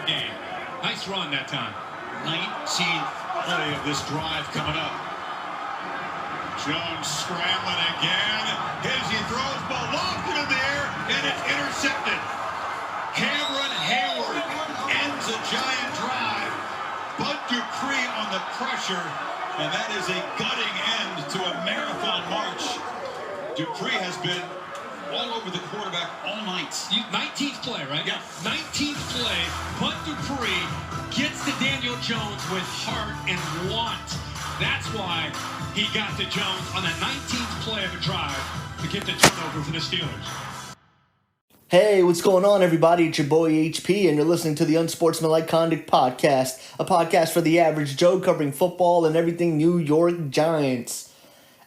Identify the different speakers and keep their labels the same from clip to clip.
Speaker 1: Game. Nice run that time.
Speaker 2: 19th play of this drive coming up. Jones scrambling again. As he throws ball lofted in the air, and it's intercepted. Cameron Hayward ends a giant drive. Bud Dupree on the pressure, and that is a gutting end to a marathon march. Dupree has been all over the quarterback all night.
Speaker 1: 19th play, right?
Speaker 2: Yeah.
Speaker 1: 19th play. Bud Dupree gets to Daniel Jones with heart and want. That's why he got to Jones on the 19th play of a drive to get the turnover for the Steelers.
Speaker 3: Hey, what's going on, everybody? It's your boy HP, and you're listening to the Unsportsmanlike Conduct Podcast, a podcast for the average Joe covering football and everything New York Giants.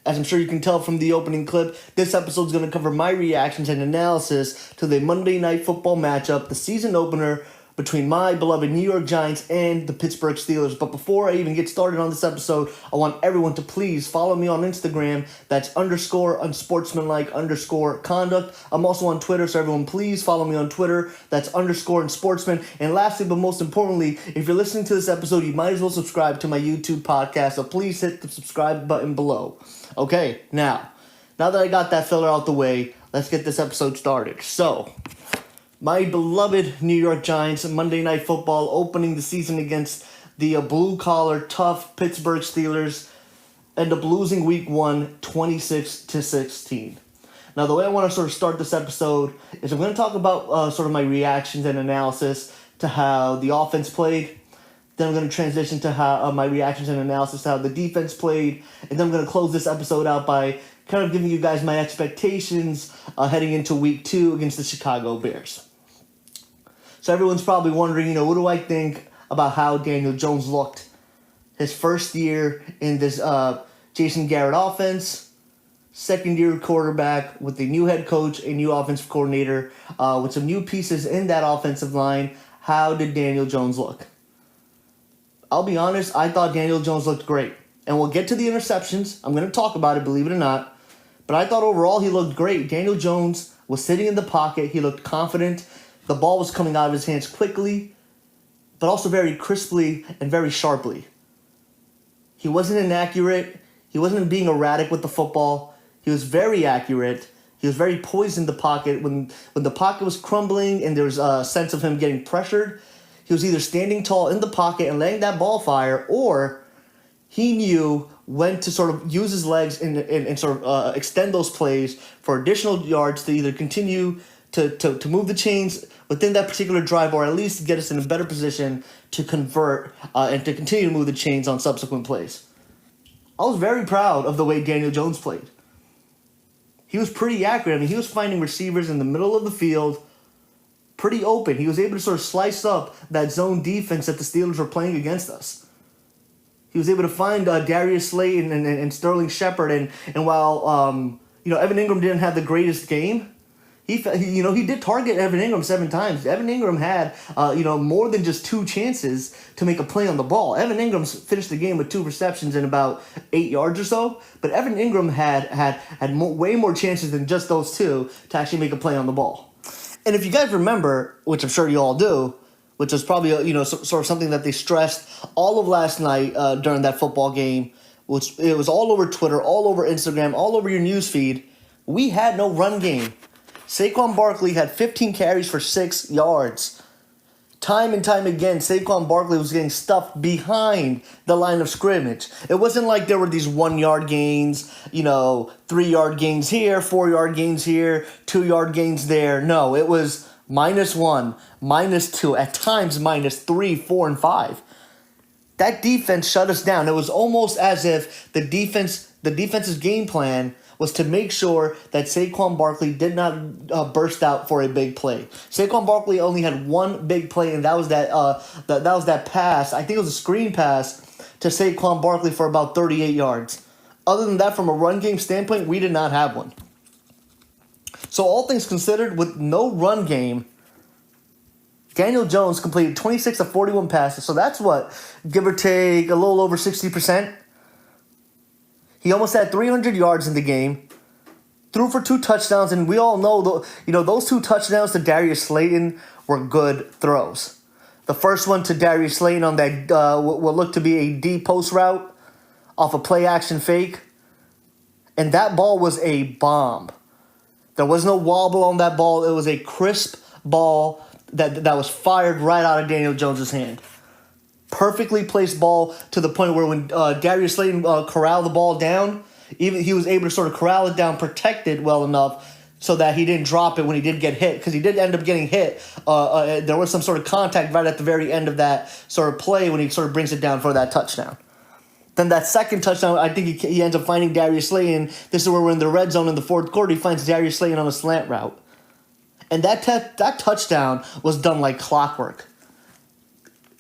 Speaker 3: As I'm sure you can tell from the opening clip, this episode is going to cover my reactions and analysis to the Monday Night Football matchup, the season opener between my beloved New York Giants and the Pittsburgh Steelers. But before I even get started on this episode, I want everyone to please follow me on Instagram. That's _unsportsmanlike_conduct. I'm also on Twitter, so everyone please follow me on Twitter. That's _unsportsman. And lastly, but most importantly, if you're listening to this episode, you might as well subscribe to my YouTube podcast. So please hit the subscribe button below. Okay, now that I got that filler out the way, let's get this episode started. So, my beloved New York Giants, Monday Night Football, opening the season against the blue-collar, tough Pittsburgh Steelers, end up losing Week 1, 26-16. Now, the way I want to sort of start this episode is I'm going to talk about sort of my reactions and analysis to how the offense played. Then I'm going to transition to how my reactions and analysis to how the defense played. And then I'm going to close this episode out by kind of giving you guys my expectations heading into Week 2 against the Chicago Bears. So everyone's probably wondering, what do I think about how Daniel Jones looked his first year in this Jason Garrett offense, second-year quarterback with a new head coach, a new offensive coordinator, with some new pieces in that offensive line. How did Daniel Jones look? I'll be honest, I thought Daniel Jones looked great. And we'll get to the interceptions. I'm going to talk about it, believe it or not. But I thought overall he looked great. Daniel Jones was sitting in the pocket. He looked confident. The ball was coming out of his hands quickly, but also very crisply and very sharply. He wasn't inaccurate. He wasn't being erratic with the football. He was very accurate. He was very poised in the pocket. When the pocket was crumbling and there was a sense of him getting pressured, he was either standing tall in the pocket and letting that ball fire, or he knew when to sort of use his legs and sort of extend those plays for additional yards to either continue to move the chains within that particular drive, or at least get us in a better position to convert and to continue to move the chains on subsequent plays. I was very proud of the way Daniel Jones played. He was pretty accurate. I mean, he was finding receivers in the middle of the field pretty open. He was able to sort of slice up that zone defense that the Steelers were playing against us. He was able to find Darius Slayton and Sterling Shepard, and while Evan Ingram didn't have the greatest game, he did target Evan Ingram 7 times. Evan Ingram had more than just 2 chances to make a play on the ball. Evan Ingram finished the game with 2 receptions and about 8 yards or so, but Evan Ingram had way more chances than just those 2 to actually make a play on the ball. And if you guys remember, which I'm sure you all do, which was probably sort of something that they stressed all of last night during that football game, which it was all over Twitter, all over Instagram, all over your newsfeed, we had no run game. Saquon Barkley had 15 carries for 6 yards. Time and time again, Saquon Barkley was getting stuffed behind the line of scrimmage. It wasn't like there were these 1-yard gains, 3-yard gains here, 4-yard gains here, 2-yard gains there. No, it was -1, -2, at times -3, 4, and 5. That defense shut us down. It was almost as if the defense's game plan was to make sure that Saquon Barkley did not burst out for a big play. Saquon Barkley only had one big play, and that was that pass. I think it was a screen pass to Saquon Barkley for about 38 yards. Other than that, from a run game standpoint, we did not have one. So all things considered, with no run game, Daniel Jones completed 26 of 41 passes. So that's what, give or take, a little over 60%. He almost had 300 yards in the game, threw for 2 touchdowns, and we all know those 2 touchdowns to Darius Slayton were good throws. The first one to Darius Slayton on that will look to be a deep post route off a play action fake. And that ball was a bomb. There was no wobble on that ball. It was a crisp ball that was fired right out of Daniel Jones' hand. Perfectly placed ball to the point where when Darius Slayton corralled the ball down, even he was able to sort of corral it down, protect it well enough so that he didn't drop it when he did get hit, because he did end up getting hit. There was some sort of contact right at the very end of that sort of play when he sort of brings it down for that touchdown. Then that second touchdown, I think he ends up finding Darius Slayton. This is where we're in the red zone in the fourth quarter. He finds Darius Slayton on a slant route. And that touchdown was done like clockwork.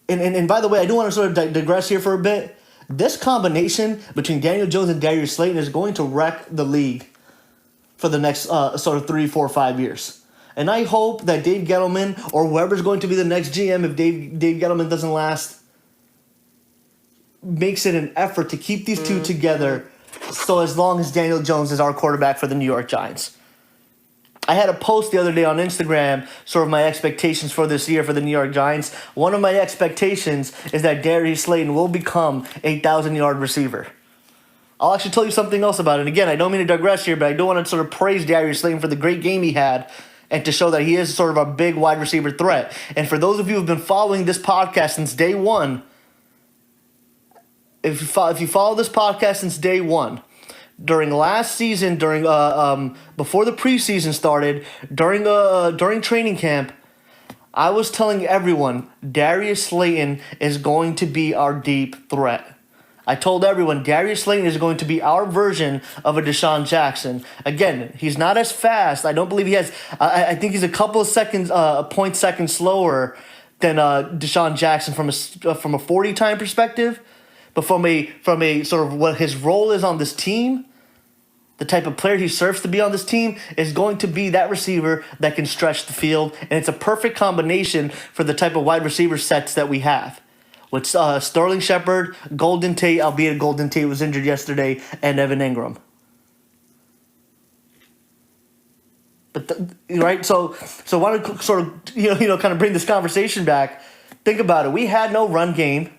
Speaker 3: And by the way, I do want to sort of digress here for a bit. This combination between Daniel Jones and Darius Slayton is going to wreck the league for the next sort of 3, 4, 5 years. And I hope that Dave Gettleman or whoever's going to be the next GM, if Dave Gettleman doesn't last, makes it an effort to keep these two together so as long as Daniel Jones is our quarterback for the New York Giants. I had a post the other day on Instagram, sort of my expectations for this year for the New York Giants. One of my expectations is that Darius Slayton will become a 1,000-yard receiver. I'll actually tell you something else about it. Again, I don't mean to digress here, but I do want to sort of praise Darius Slayton for the great game he had and to show that he is sort of a big wide receiver threat. And for those of you who have been following this podcast since day one, if you follow this podcast since day one, during last season, before the preseason started, during training camp, I was telling everyone Darius Slayton is going to be our deep threat. I told everyone Darius Slayton is going to be our version of a Deshaun Jackson. Again, he's not as fast. I don't believe he has. I think he's a couple of seconds, point seconds slower than Deshaun Jackson from a 40 time perspective. But from a sort of what his role is on this team, the type of player he serves to be on this team is going to be that receiver that can stretch the field. And it's a perfect combination for the type of wide receiver sets that we have. With Sterling Shepard, Golden Tate, albeit Golden Tate was injured yesterday, and Evan Ingram. But right, so I want to sort of kind of bring this conversation back. Think about it. We had no run game.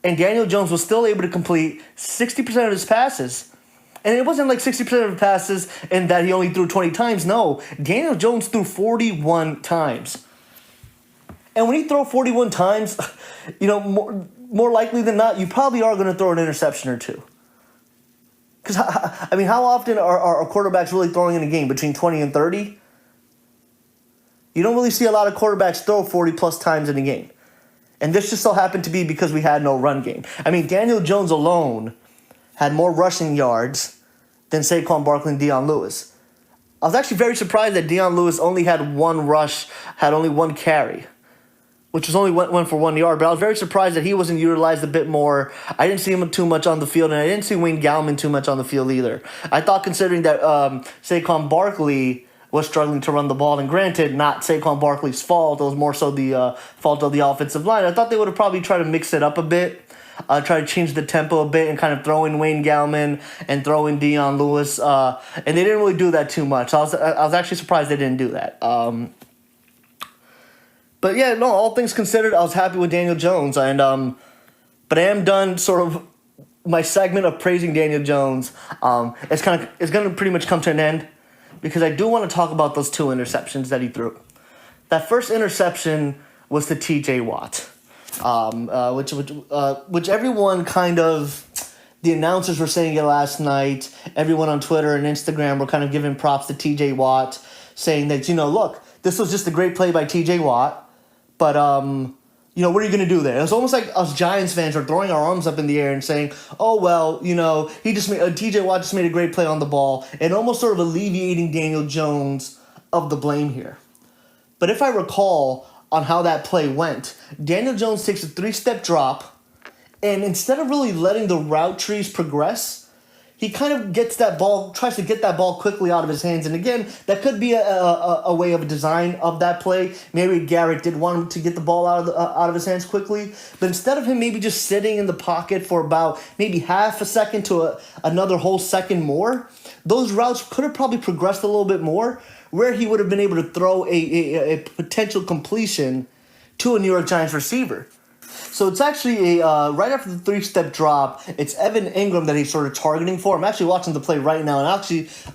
Speaker 3: And Daniel Jones was still able to complete 60% of his passes. And it wasn't like 60% of his passes and that he only threw 20 times. No, Daniel Jones threw 41 times. And when you throw 41 times, more likely than not, you probably are going to throw an interception or two. Because, I mean, how often are quarterbacks really throwing in a game? Between 20 and 30? You don't really see a lot of quarterbacks throw 40-plus times in a game. And this just so happened to be because we had no run game. I mean, Daniel Jones alone had more rushing yards than Saquon Barkley and Deion Lewis. I was actually very surprised that Deion Lewis only had one rush, had only one carry, which was only went for 1 yard. But I was very surprised that he wasn't utilized a bit more. I didn't see him too much on the field, and I didn't see Wayne Gallman too much on the field either. I thought, considering that Saquon Barkley was struggling to run the ball, and granted, not Saquon Barkley's fault. It was more so the fault of the offensive line. I thought they would have probably tried to mix it up a bit, try to change the tempo a bit, and kind of throw in Wayne Gallman and throw in Deion Lewis. And they didn't really do that too much. I was actually surprised they didn't do that. But yeah, no, all things considered, I was happy with Daniel Jones. And but I am done sort of my segment of praising Daniel Jones. It's going to pretty much come to an end, because I do want to talk about those two interceptions that he threw. That first interception was to T.J. Watt, which everyone kind of, the announcers were saying it last night. Everyone on Twitter and Instagram were kind of giving props to T.J. Watt, saying that, look, this was just a great play by T.J. Watt, but what are you going to do there? It was almost like us Giants fans are throwing our arms up in the air and saying, oh, well, T.J. Watt just made a great play on the ball, and almost sort of alleviating Daniel Jones of the blame here. But if I recall on how that play went, Daniel Jones takes a 3-step drop, and instead of really letting the route trees progress, he kind of tries to get that ball quickly out of his hands. And again, that could be a way of a design of that play. Maybe Garrett did want him to get the ball out of his hands quickly. But instead of him maybe just sitting in the pocket for about maybe half a second to another whole second more, those routes could have probably progressed a little bit more, where he would have been able to throw a potential completion to a New York Giants receiver. So it's actually a right after the 3-step drop, it's Evan Ingram that he's sort of targeting for. I'm actually watching the play right now, and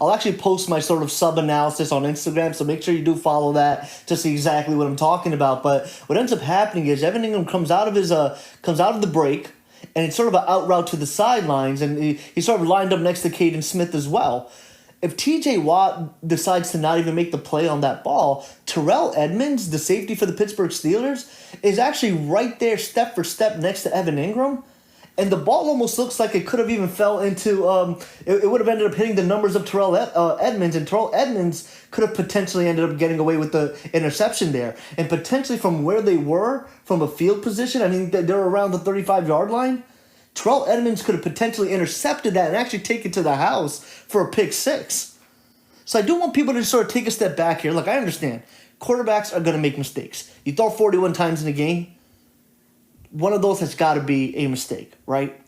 Speaker 3: I'll actually post my sort of sub-analysis on Instagram, so make sure you do follow that to see exactly what I'm talking about. But what ends up happening is Evan Ingram comes out of the break, and it's sort of an out route to the sidelines, and he's sort of lined up next to Caden Smith as well. If TJ Watt decides to not even make the play on that ball, Terrell Edmunds, the safety for the Pittsburgh Steelers, is actually right there step for step next to Evan Ingram. And the ball almost looks like it could have even fell into, it would have ended up hitting the numbers of Terrell Edmunds, and Terrell Edmunds could have potentially ended up getting away with the interception there. And potentially from where they were, from a field position, I mean, they're around the 35-yard line. Terrell Edmunds could have potentially intercepted that and actually taken it to the house for a pick six. So I do want people to sort of take a step back here. Look, I understand. Quarterbacks are going to make mistakes. You throw 41 times in a game, one of those has got to be a mistake, right?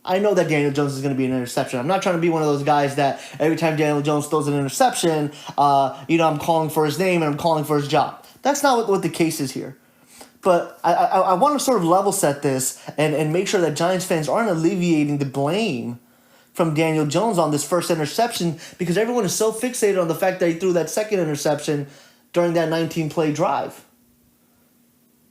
Speaker 3: I know that Daniel Jones is going to be an interception. I'm not trying to be one of those guys that every time Daniel Jones throws an interception, I'm calling for his name and I'm calling for his job. That's not what the case is here. But I want to sort of level set this and make sure that Giants fans aren't alleviating the blame from Daniel Jones on this first interception, because everyone is so fixated on the fact that he threw that second interception during that 19-play drive.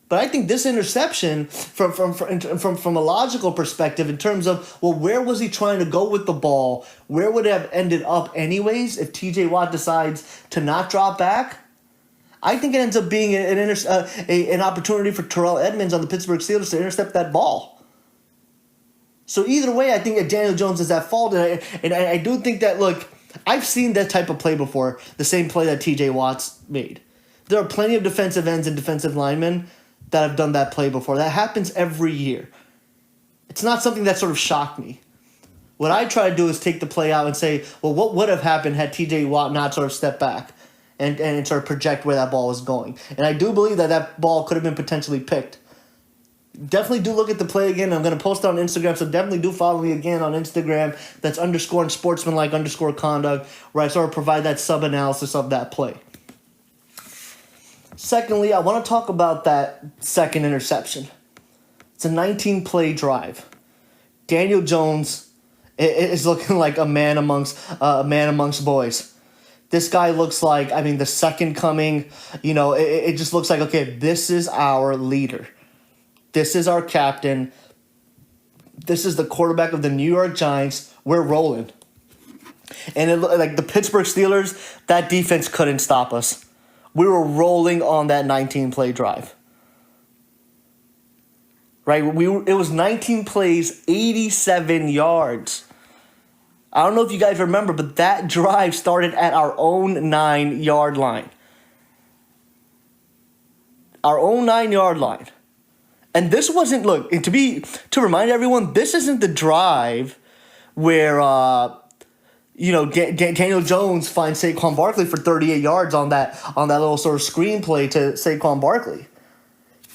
Speaker 3: But I think this interception, from a logical perspective, in terms of, well, where was he trying to go with the ball? Where would it have ended up anyways if T.J. Watt decides to not drop back? I think it ends up being an opportunity for Terrell Edmunds on the Pittsburgh Steelers to intercept that ball. So either way, I think that Daniel Jones is at fault, and I do think that, look, I've seen that type of play before, the same play that T.J. Watt's made. There are plenty of defensive ends and defensive linemen that have done that play before. That happens every year. It's not something that sort of shocked me. What I try to do is take the play out and say, well, what would have happened had T.J. Watt not sort of stepped back and sort of project where that ball was going. And I do believe that ball could have been potentially picked. Definitely do look at the play again. I'm going to post it on Instagram, so definitely do follow me again on Instagram. That's _Unsportsmanlike_conduct, where I sort of provide that sub-analysis of that play. Secondly, I want to talk about that second interception. It's a 19-play drive. Daniel Jones is looking like a man amongst boys. This guy looks like, the second coming. It just looks like, okay, this is our leader. This is our captain. This is the quarterback of the New York Giants. We're rolling. And it looked like the Pittsburgh Steelers, that defense couldn't stop us. We were rolling on that 19-play drive. Right? It was 19 plays, 87 yards. I don't know if you guys remember, but that drive started at our own 9-yard line. Our own 9-yard line. And this wasn't, look, to remind everyone, this isn't the drive where, Daniel Jones finds Saquon Barkley for 38 yards on that little sort of screenplay to Saquon Barkley.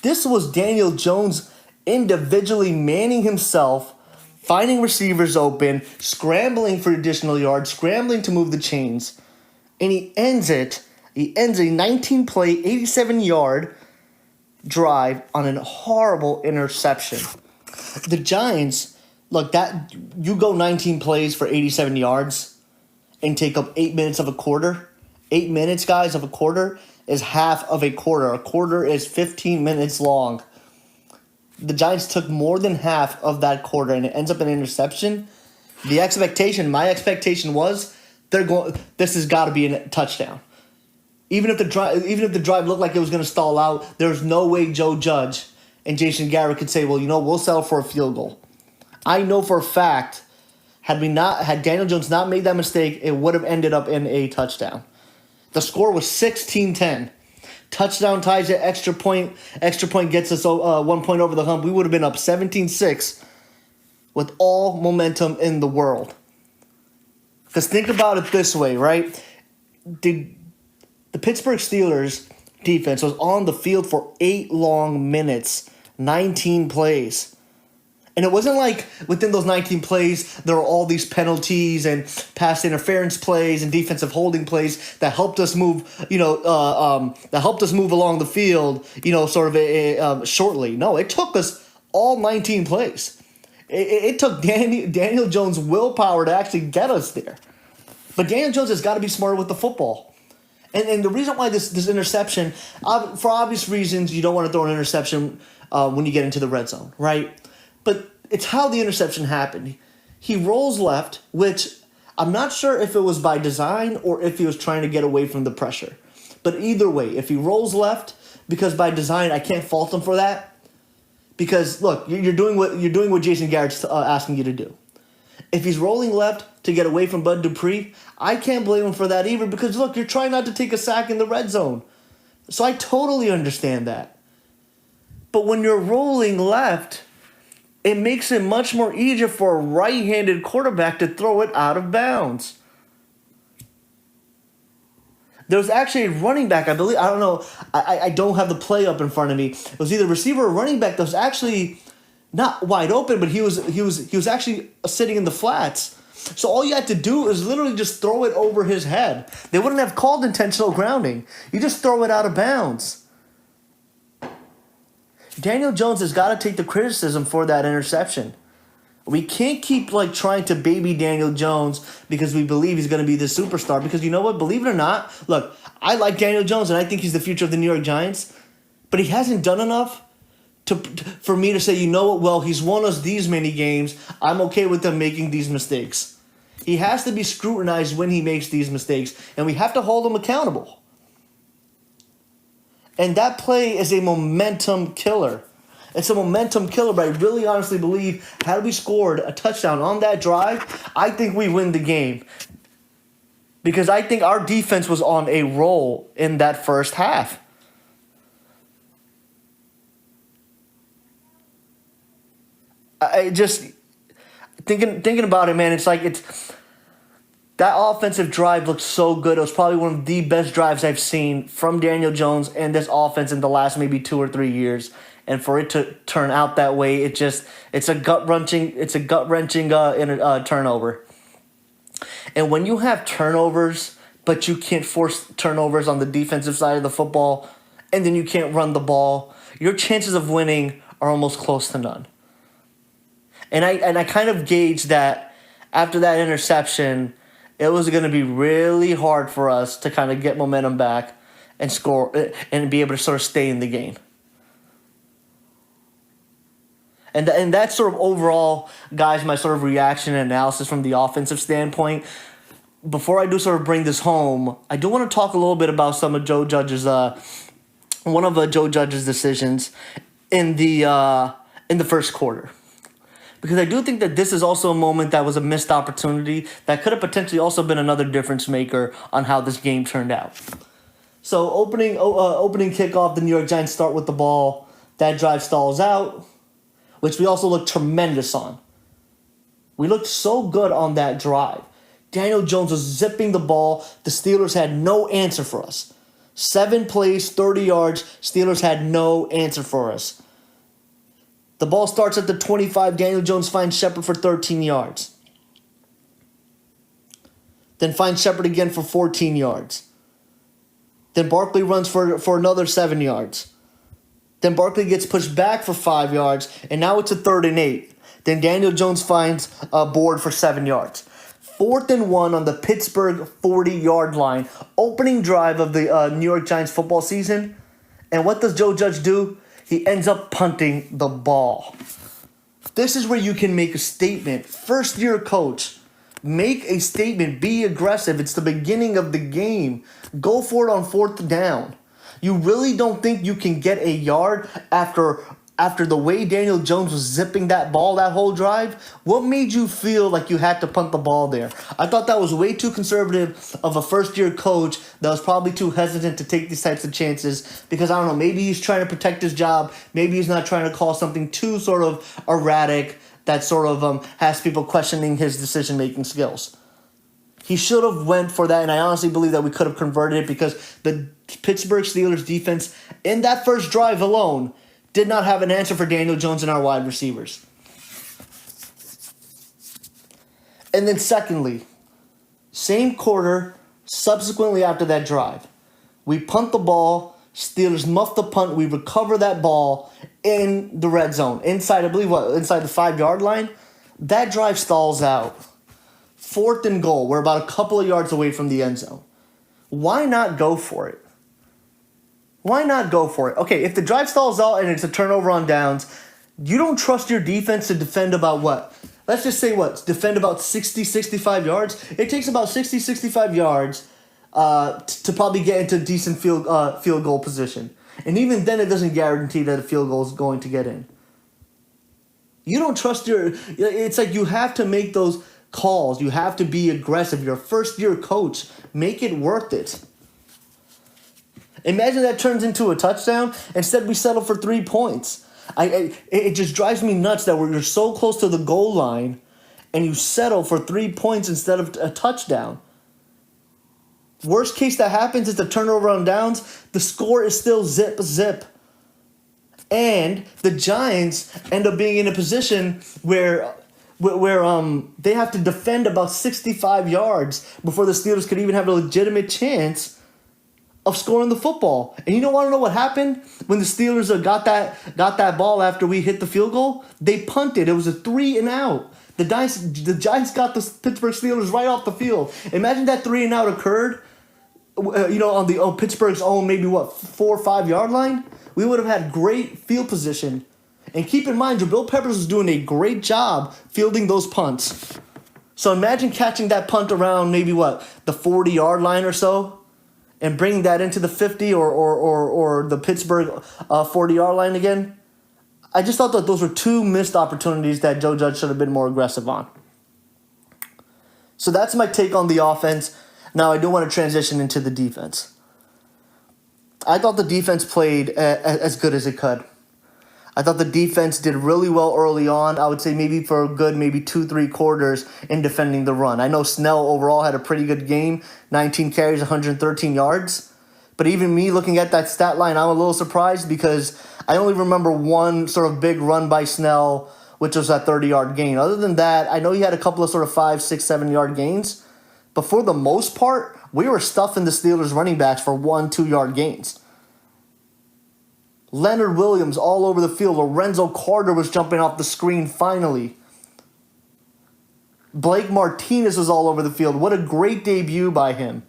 Speaker 3: This was Daniel Jones individually manning himself, finding receivers open, scrambling for additional yards, scrambling to move the chains. And he ends a 19-play, 87-yard drive on a horrible interception. The Giants, look, that you go 19 plays for 87 yards and take up 8 minutes of a quarter. 8 minutes, guys, of a quarter is half of a quarter. A quarter is 15 minutes long. The Giants took more than half of that quarter, and it ends up an interception. My expectation was this has got to be a touchdown. Even if the drive looked like it was going to stall out, there's no way Joe Judge and Jason Garrett could say, well, we'll settle for a field goal. I know for a fact, had Daniel Jones not made that mistake, it would have ended up in a touchdown. The score was 16-10. Touchdown ties it, extra point gets us 1 point over the hump. We would have been up 17-6 with all momentum in the world. Because think about it this way, right? The Pittsburgh Steelers defense was on the field for 8 long minutes, 19 plays. And it wasn't like within those 19 plays, there were all these penalties and pass interference plays and defensive holding plays that helped us move, along the field, shortly. No, it took us all 19 plays. It took Daniel Jones' willpower to actually get us there. But Daniel Jones has got to be smarter with the football. And the reason why this interception, for obvious reasons, you don't want to throw an interception when you get into the red zone, right? But it's how the interception happened. He rolls left, which I'm not sure if it was by design or if he was trying to get away from the pressure. But either way, if he rolls left, because by design, I can't fault him for that. Because look, you're doing what Jason Garrett's asking you to do. If he's rolling left to get away from Bud Dupree, I can't blame him for that either. Because look, you're trying not to take a sack in the red zone, so I totally understand that. But when you're rolling left, it makes it much more easier for a right-handed quarterback to throw it out of bounds. There was actually a running back, I believe. I don't know. I don't have the play up in front of me. It was either receiver or running back that was actually not wide open, but he was actually sitting in the flats. So all you had to do is literally just throw it over his head. They wouldn't have called intentional grounding. You just throw it out of bounds. Daniel Jones has got to take the criticism for that interception. We can't keep trying to baby Daniel Jones because we believe he's going to be the superstar. Because you know what? Believe it or not, look, I like Daniel Jones and I think he's the future of the New York Giants. But he hasn't done enough for me to say, you know what? Well, he's won us these many games. I'm okay with him making these mistakes. He has to be scrutinized when he makes these mistakes. And we have to hold him accountable. And that play is a momentum killer. It's a momentum killer, but I really honestly believe had we scored a touchdown on that drive, I think we win the game. Because I think our defense was on a roll in that first half. I just thinking about it, man, it's that offensive drive looked so good. It was probably one of the best drives I've seen from Daniel Jones and this offense in the last maybe 2 or 3 years. And for it to turn out that way, it's a gut-wrenching turnover. And when you have turnovers, but you can't force turnovers on the defensive side of the football, and then you can't run the ball, your chances of winning are almost close to none. And I kind of gauged that after that interception, it was going to be really hard for us to kind of get momentum back and score and be able to sort of stay in the game. And that's sort of overall, guys, my sort of reaction and analysis from the offensive standpoint. Before I do sort of bring this home, I do want to talk a little bit about some of Joe Judge's decisions in the first quarter. Because I do think that this is also a moment that was a missed opportunity that could have potentially also been another difference maker on how this game turned out. So opening kickoff, the New York Giants start with the ball. That drive stalls out, which we also looked tremendous on. We looked so good on that drive. Daniel Jones was zipping the ball. The Steelers had no answer for us. 7 plays, 30 yards. Steelers had no answer for us. The ball starts at the 25. Daniel Jones finds Shepard for 13 yards. Then finds Shepard again for 14 yards. Then Barkley runs for another 7 yards. Then Barkley gets pushed back for 5 yards, and now it's a 3rd and 8. Then Daniel Jones finds a board for 7 yards. 4th and 1 on the Pittsburgh 40-yard line. Opening drive of the New York Giants football season. And what does Joe Judge do? He ends up punting the ball. This is where you can make a statement. First-year coach. Make a statement. Be aggressive. It's the beginning of the game. Go for it on 4th down. You really don't think you can get a yard after the way Daniel Jones was zipping that ball that whole drive? What made you feel like you had to punt the ball there? I thought that was way too conservative of a first-year coach that was probably too hesitant to take these types of chances because, I don't know, maybe he's trying to protect his job. Maybe he's not trying to call something too sort of erratic that sort of has people questioning his decision-making skills. He should have went for that, and I honestly believe that we could have converted it because the Pittsburgh Steelers defense in that first drive alone did not have an answer for Daniel Jones and our wide receivers. And then secondly, same quarter, subsequently after that drive, we punt the ball, Steelers muff the punt, we recover that ball in the red zone, inside the 5-yard line. That drive stalls out. 4th and goal, we're about a couple of yards away from the end zone. Why not go for it? Why not go for it? Okay, if the drive stalls out and it's a turnover on downs, you don't trust your defense to defend about what? Let's just say defend about 60, 65 yards. It takes about 60, 65 yards to probably get into decent field goal position. And even then, it doesn't guarantee that a field goal is going to get in. You don't trust it's like you have to make those calls. You have to be aggressive. You're a first-year coach. Make it worth it. Imagine that turns into a touchdown. Instead, we settle for 3 points. It just drives me nuts that you're so close to the goal line and you settle for 3 points instead of a touchdown. Worst case that happens is the turnover on downs. The score is still zip. And the Giants end up being in a position where they have to defend about 65 yards before the Steelers could even have a legitimate chance of scoring the football. And you want to know what happened when the Steelers got that ball after we hit the field goal? They punted. It was a 3-and-out. The Giants got the Pittsburgh Steelers right off the field. Imagine that 3-and-out occurred, on Pittsburgh's own maybe 4 or 5 yard line. We would have had great field position. And keep in mind, Jabril Peppers was doing a great job fielding those punts. So imagine catching that punt around maybe the 40-yard line or so, and bringing that into the 50 or the Pittsburgh 40-yard line again. I just thought that those were 2 missed opportunities that Joe Judge should have been more aggressive on. So that's my take on the offense. Now I do want to transition into the defense. I thought the defense played as good as it could. I thought the defense did really well early on. I would say maybe for a good 2-3 quarters in defending the run. I know Snell overall had a pretty good game, 19 carries, 113 yards. But even me looking at that stat line, I'm a little surprised because I only remember one sort of big run by Snell, which was that 30-yard gain. Other than that, I know he had a couple of sort of 5, 6, 7-yard gains. But for the most part, we were stuffing the Steelers running backs for 1, 2-yard gains. Leonard Williams all over the field. Lorenzo Carter was jumping off the screen finally. Blake Martinez was all over the field. What a great debut by him.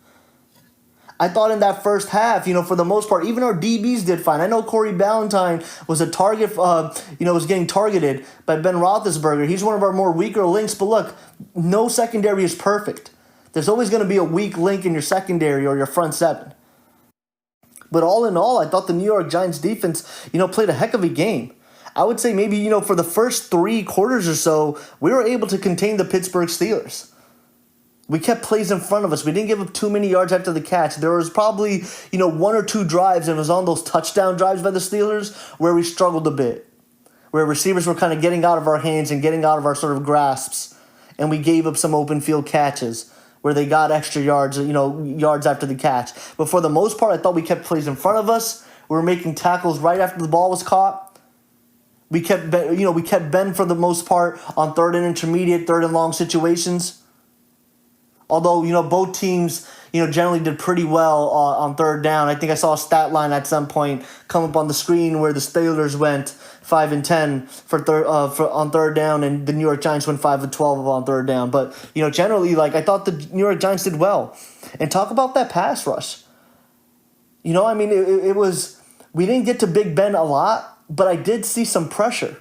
Speaker 3: I thought in that first half, for the most part, even our DBs did fine. I know Corey Ballantyne was a target, was getting targeted by Ben Roethlisberger. He's one of our more weaker links, but look, no secondary is perfect. There's always going to be a weak link in your secondary or your front seven. But all in all, I thought the New York Giants defense, played a heck of a game. I would say maybe, for the first 3 quarters or so, we were able to contain the Pittsburgh Steelers. We kept plays in front of us. We didn't give up too many yards after the catch. There was probably, 1 or 2 drives, and it was on those touchdown drives by the Steelers where we struggled a bit, where receivers were kind of getting out of our hands and getting out of our sort of grasps, and we gave up some open field catches where they got extra yards, yards after the catch. But for the most part, I thought we kept plays in front of us. We were making tackles right after the ball was caught. We kept Ben for the most part on 3rd and intermediate, 3rd and long situations. Although, both teams, generally did pretty well on 3rd down. I think I saw a stat line at some point come up on the screen where the Steelers went 5 and 10 on 3rd down, and the New York Giants went 5 and 12 on 3rd down. But, generally, I thought the New York Giants did well. And talk about that pass rush. It was, we didn't get to Big Ben a lot, but I did see some pressure.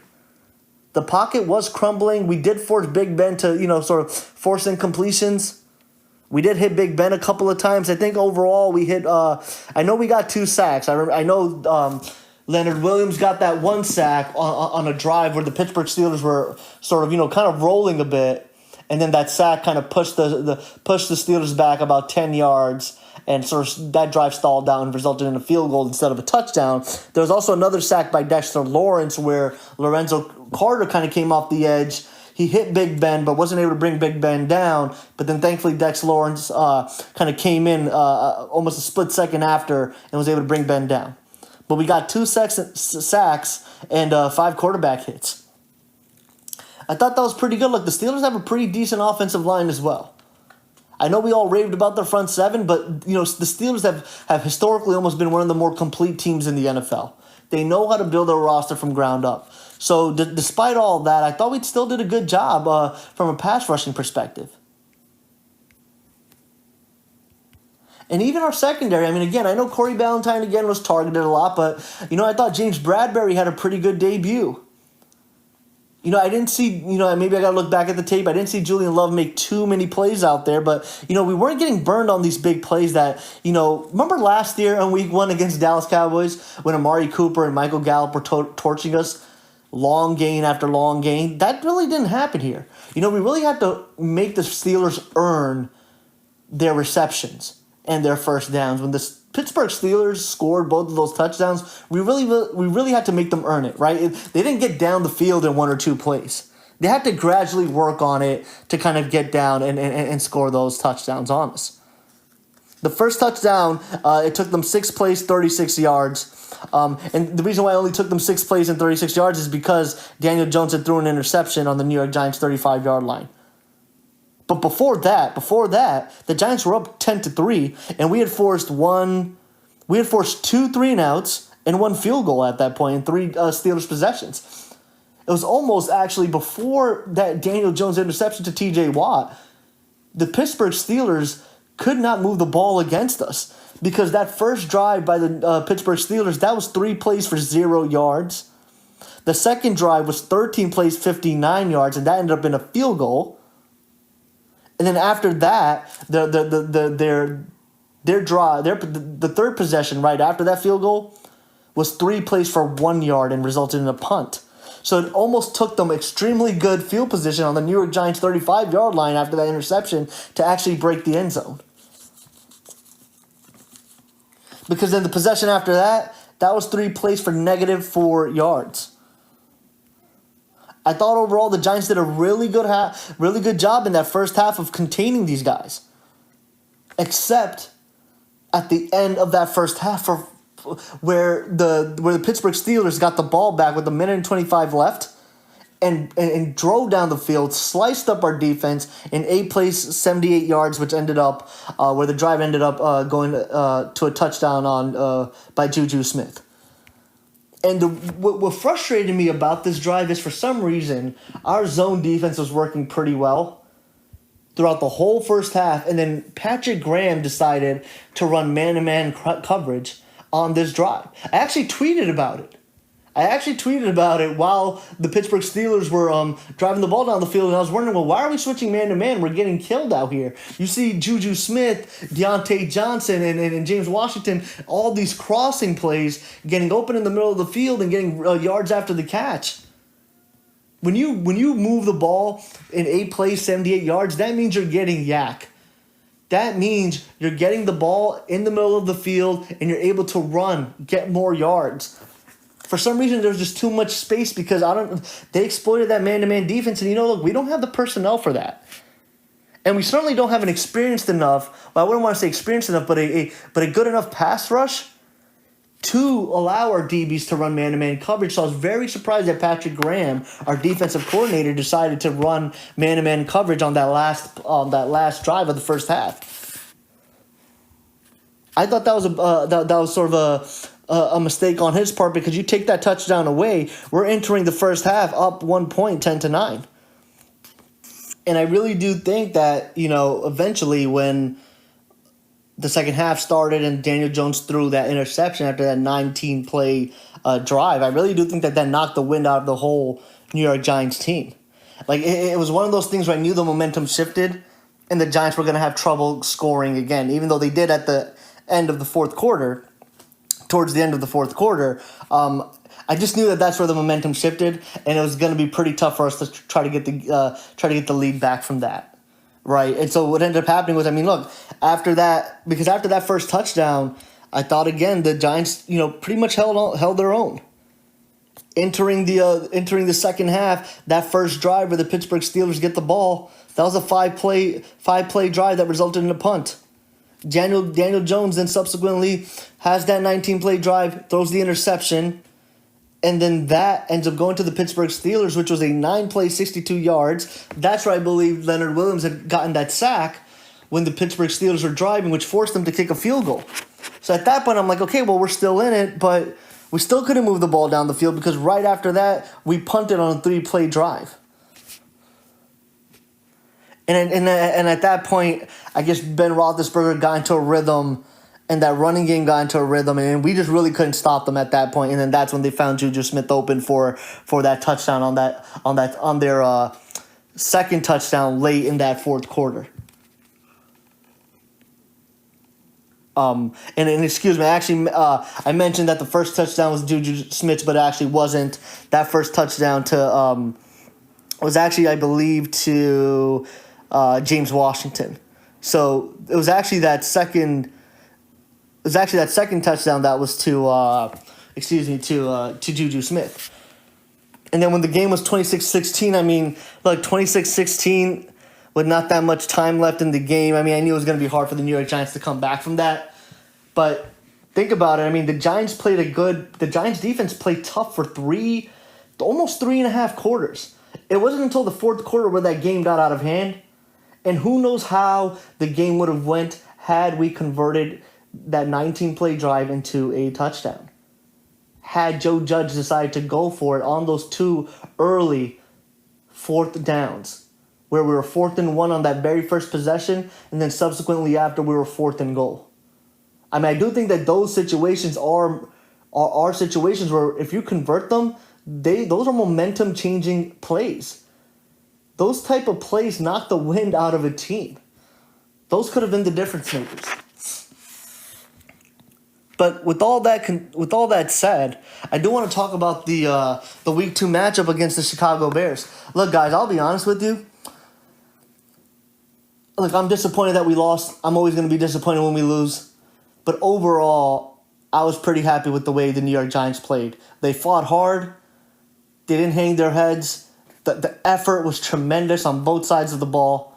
Speaker 3: The pocket was crumbling. We did force Big Ben to, sort of force incompletions. We did hit Big Ben a couple of times. I think overall we hit, I know we got 2 sacks. I know Leonard Williams got that 1 sack on a drive where the Pittsburgh Steelers were sort of, kind of rolling a bit. And then that sack kind of pushed the Steelers back about 10 yards. And sort of that drive stalled down and resulted in a field goal instead of a touchdown. There was also another sack by Dexter Lawrence where Lorenzo Carter kind of came off the edge. He hit Big Ben, but wasn't able to bring Big Ben down. But then thankfully Dex Lawrence kind of came in almost a split second after and was able to bring Ben down. But we got 2 sacks and 5 quarterback hits. I thought that was pretty good. Look, the Steelers have a pretty decent offensive line as well. I know we all raved about their front seven, but the Steelers have historically almost been one of the more complete teams in the NFL. They know how to build a roster from ground up. So despite all that, I thought we still did a good job from a pass rushing perspective. And even our secondary, I mean, again, I know Corey Ballantyne again was targeted a lot, but, I thought James Bradbury had a pretty good debut. I didn't see, maybe I got to look back at the tape. I didn't see Julian Love make too many plays out there, but, we weren't getting burned on these big plays that, remember last year on week 1 against Dallas Cowboys when Amari Cooper and Michael Gallup were torching us? Long gain after long gain. That really didn't happen here. We really had to make the Steelers earn their receptions and their first downs. When the Pittsburgh Steelers scored both of those touchdowns, we really had to make them earn it, right? They didn't get down the field in 1 or 2 plays. They had to gradually work on it to kind of get down and score those touchdowns on us. The first touchdown, it took them 6 plays, 36 yards. And the reason why I only took them 6 plays and 36 yards is because Daniel Jones had thrown an interception on the New York Giants 35-yard line. But before that, the Giants were up 10-3, and we had forced 2 3-and-outs and 1 field goal at that point in 3 Steelers possessions. It was almost actually before that Daniel Jones interception to T.J. Watt, the Pittsburgh Steelers could not move the ball against us because that first drive by the Pittsburgh Steelers, that was 3 plays for 0 yards. The second drive was 13 plays, 59 yards, and that ended up in a field goal. And then after that, their drive, the third possession right after that field goal was 3 plays for 1 yard and resulted in a punt. So it almost took them extremely good field position on the New York Giants 35-yard line after that interception to actually break the end zone. Because then the possession after that was 3 plays for -4 yards. I thought overall the Giants did a really good job in that first half of containing these guys. Except at the end of that first half where the Pittsburgh Steelers got the ball back with 1:25 left and drove down the field, sliced up our defense in 8 plays, 78 yards, which ended up where the drive ended up going to a touchdown on by Juju Smith. And what frustrated me about this drive is for some reason our zone defense was working pretty well throughout the whole first half, and then Patrick Graham decided to run man-to-man coverage on this drive. I actually tweeted about it while the Pittsburgh Steelers were driving the ball down the field, and I was wondering, well, why are we switching man-to-man? We're getting killed out here. You see Juju Smith, Deontay Johnson, and James Washington, all these crossing plays, getting open in the middle of the field and getting yards after the catch. When you move the ball in 8 plays, 78 yards, that means you're getting yak. That means you're getting the ball in the middle of the field and you're able to run, get more yards. For some reason, there's just too much space because they exploited that man-to-man defense, and look, we don't have the personnel for that. And we certainly don't have an experienced enough, well, I wouldn't want to say experienced enough, but a good enough pass rush to allow our DBs to run man-to-man coverage. So I was very surprised that Patrick Graham, our defensive coordinator, decided to run man-to-man coverage on that last drive of the first half. I thought that was sort of a mistake on his part, because you take that touchdown away, we're entering the first half up 1 point, 10-9. And I really do think that, eventually when the second half started and Daniel Jones threw that interception after that 19-play drive, I really do think that knocked the wind out of the whole New York Giants team. Like, it was one of those things where I knew the momentum shifted and the Giants were going to have trouble scoring again, even though they did at the end of the fourth quarter. Towards the end of the fourth quarter, I just knew that that's where the momentum shifted, and it was going to be pretty tough for us to try to get the lead back from that, right? And so what ended up happening was, look, after that first touchdown, I thought again the Giants, pretty much held their own. Entering the second half, that first drive where the Pittsburgh Steelers get the ball, that was a five play drive that resulted in a punt. Daniel Jones then subsequently has that 19-play drive, throws the interception, And then that ends up going to the Pittsburgh Steelers, which was a 9-play, 62 yards. That's where I believe Leonard Williams had gotten that sack when the Pittsburgh Steelers were driving, which forced them to kick a field goal. So at that point, I'm like, okay, well, we're still in it, but we still couldn't move the ball down the field because right after that, we punted on a 3-play drive. And at that point, I guess Ben Roethlisberger got into a rhythm, and that running game got into a rhythm, and we just really couldn't stop them at that point. And then that's when they found Juju Smith open for that touchdown on their second touchdown late in that fourth quarter. And excuse me, actually, I mentioned that the first touchdown was Juju Smith, but it actually wasn't. That first touchdown was actually, I believe, to James Washington. So it was actually that second touchdown that was to Juju Smith. And then when the game was 26-16, I mean, look, 26-16 with not that much time left in the game. I mean, I knew it was going to be hard for the New York Giants to come back from that. But think about it. I mean, the Giants defense played tough for almost 3.5 quarters. It wasn't until the fourth quarter where that game got out of hand. And who knows how the game would have went had we converted that 19-play drive into a touchdown. Had Joe Judge decided to go for it on those 2 early fourth downs, where we were 4th and 1 on that very first possession, and then subsequently after we were 4th and goal. I mean, I do think that those situations are situations where if you convert them, those are momentum-changing plays. Those type of plays knock the wind out of a team. Those could have been the difference makers. But with all that said, I do want to talk about the Week 2 matchup against the Chicago Bears. Look, guys, I'll be honest with you. Look, I'm disappointed that we lost. I'm always going to be disappointed when we lose. But overall, I was pretty happy with the way the New York Giants played. They fought hard. They didn't hang their heads. The effort was tremendous on both sides of the ball.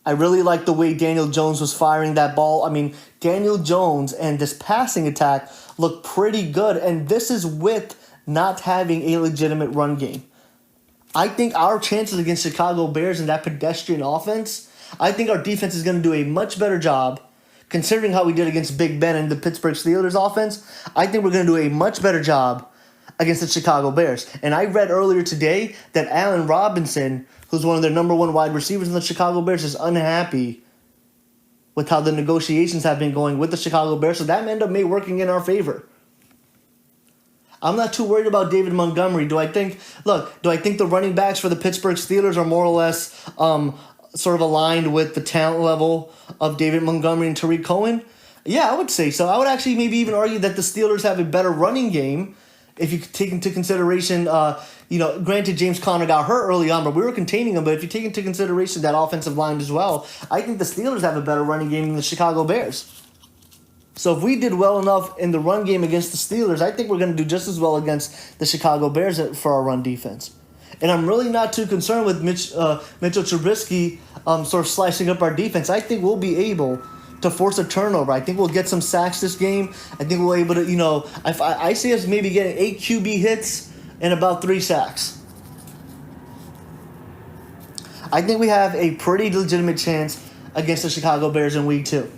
Speaker 3: I really liked the way Daniel Jones was firing that ball. I mean, Daniel Jones and this passing attack looked pretty good, and this is with not having a legitimate run game. I think our chances against Chicago Bears and that pedestrian offense, I think our defense is going to do a much better job, considering how we did against Big Ben and the Pittsburgh Steelers offense. I think we're going to do a much better job against the Chicago Bears. And I read earlier today that Allen Robinson, who's one of their number 1 wide receivers in the Chicago Bears, is unhappy with how the negotiations have been going with the Chicago Bears. So that ended up working in our favor. I'm not too worried about David Montgomery. Do I think the running backs for the Pittsburgh Steelers are more or less sort of aligned with the talent level of David Montgomery and Tariq Cohen? Yeah, I would say so. I would actually maybe even argue that the Steelers have a better running game if you take into consideration, granted James Conner got hurt early on, but we were containing him. But if you take into consideration that offensive line as well, I think the Steelers have a better running game than the Chicago Bears. So if we did well enough in the run game against the Steelers, I think we're going to do just as well against the Chicago Bears for our run defense. And I'm really not too concerned with Mitchell Trubisky sort of slicing up our defense. I think we'll be able to force a turnover. I think we'll get some sacks this game. I think we'll be able to, I see us maybe getting 8 QB hits and about 3 sacks. I think we have a pretty legitimate chance against the Chicago Bears in Week 2.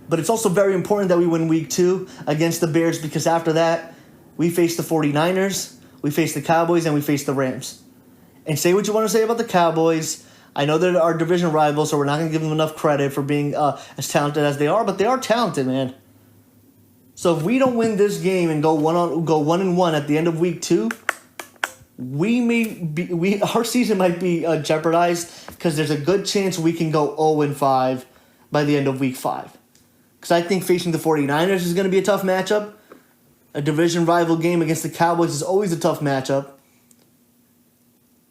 Speaker 3: But it's also very important that we win Week 2 against the Bears, because after that, we face the 49ers, we face the Cowboys, and we face the Rams. And say what you want to say about the Cowboys. I know they're our division rivals, so we're not going to give them enough credit for being as talented as they are, but they are talented, man. So if we don't win this game and go 1-1 at the end of Week 2, our season might be jeopardized, because there's a good chance we can go 0-5 by the end of Week 5. Because I think facing the 49ers is going to be a tough matchup. A division rival game against the Cowboys is always a tough matchup.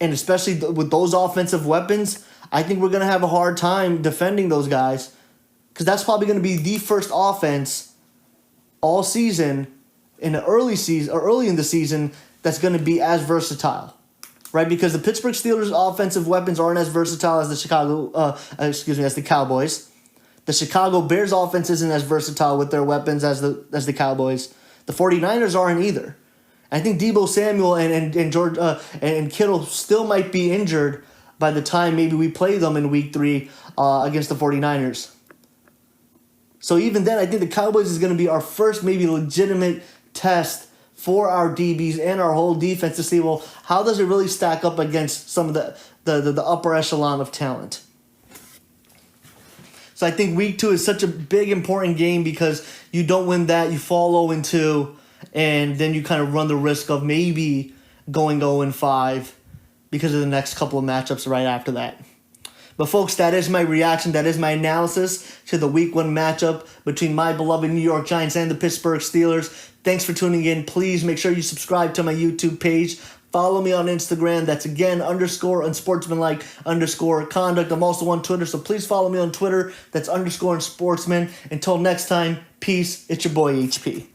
Speaker 3: And especially with those offensive weapons, I think we're going to have a hard time defending those guys. Because that's probably going to be the first offense all season, in the early in the season, that's going to be as versatile. Right? Because the Pittsburgh Steelers offensive weapons aren't as versatile as as the Cowboys. The Chicago Bears offense isn't as versatile with their weapons as the Cowboys. The 49ers aren't either. I think Deebo Samuel and George and Kittle still might be injured by the time maybe we play them in Week 3 against the 49ers. So even then, I think the Cowboys is going to be our first maybe legitimate test for our DBs and our whole defense to see, well, how does it really stack up against some of the upper echelon of talent? So I think Week 2 is such a big, important game because you don't win that, you fall 0-2, and then you kind of run the risk of maybe going 0-5 because of the next couple of matchups right after that. But folks, that is my reaction, that is my analysis to the Week 1 matchup between my beloved New York Giants and the Pittsburgh Steelers. Thanks for tuning in. Please make sure you subscribe to my YouTube page. Follow me on Instagram. That's again _unsportsmanlike_conduct. I'm also on Twitter, so please follow me on Twitter. That's _unsportsman. Until next time, peace. It's your boy HP.